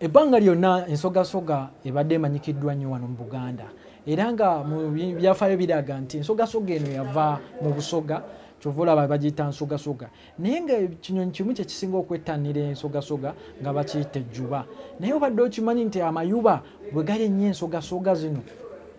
Ebbanga lyonna ensogasoga ebadde emanyikiddwa nnyo wano mu Buganda era nga mu byafaayo biraga nti ensogasoga eno yava mu Busoga kyova olaba bagiyita nsogasoga naye nga kinyonyi kimu kye kisinga okwettanira ensogasoga nga bakiyita ejjuba naye obadde okimanyi nti amayuba bwe gali ennyo ensogasoga zino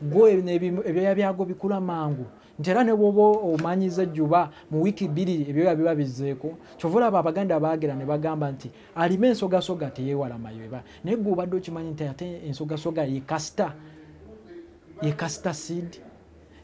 go ebyoya byago bikula mangu nti era ne bw'oba omanyiza ejjuba mu wiiki bbiri ebyoya biba bizzeeko kyova olaba Abaganda baagera ne bagamba nti alima ensogasoga teyeewala mayuba naye gwe obadde okimanyi nti ate ensogasoga ye castor seed.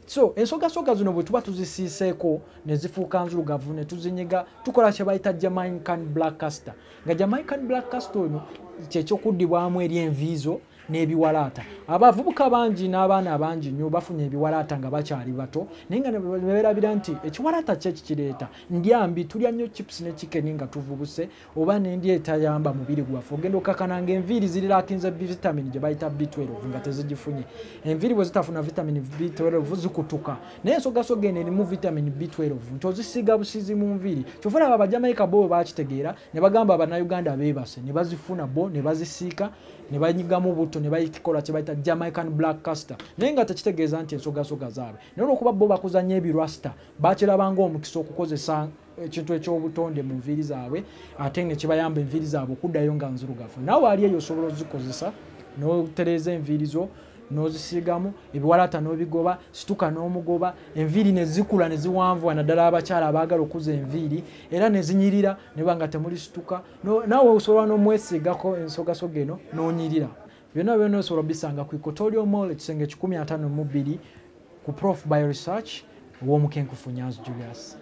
So ensogasoga zino bwe tuba tuzisiiseeko ne zifuuka nzirugavu ne tuzinyiga tukola kye bayita Jamaican black castor nga Jamaican black castor ono kyekyokuddibwamu eri enviizo n'ebiwalaata. Abavubuka bangi n'abaana abangi nnyo bafunye ebiwalaata nga bakyali bato naye nga ne beerabira nti ekiwalaata kye kikireeta ndyambi tulya nnyo chips ne chicken nga tuvubuse oba n'endya etayamba mubiri gwaffe ogenda okakananga enviiri zirirakinze vitamini gye bayita B12 nga tezigifunye. Enviiri bwe zitafuna vitamini B12 zikutuka naye ensogasoga eno erimu vitamini B12 nti ozisiiga busiizi mu nviiri kyova olaba Abajamaika bo bakitegeera ne bagamba Abannayuganda beebase ne bazifuna bo ne bazisiika ne banyigamu buto ne bayikola kye bayita Jamaican black castor naye nga tekitegeeza nti ensogasoga zaabwe naye olwokuba bo bakuzanya ebirasta bakirabanga omukisa okukozesa ekintu ekyobutonde mu nviiri zaabwe ate ne kibayamba enviiri zaabwe okuddayo nga nzirugavu naawe ali eyo osobola ozikozesa n'otereeza enviiri zo n'ozisiigamu ebiwalaata n'obigoba situka n'omugoba enviiri ne zikula ne ziwanvuwa naddala abakyala abaagala okuza enviiri era ne zinyirira ne banga temuli situka naawe osobola n'omwesiigako ensogasoga eno n'onyirira byonna osobola bisanga ku Equatorial Mall ekisenge 152 ku Prof Bio Research w'omukenkufu Nyanzi Julius.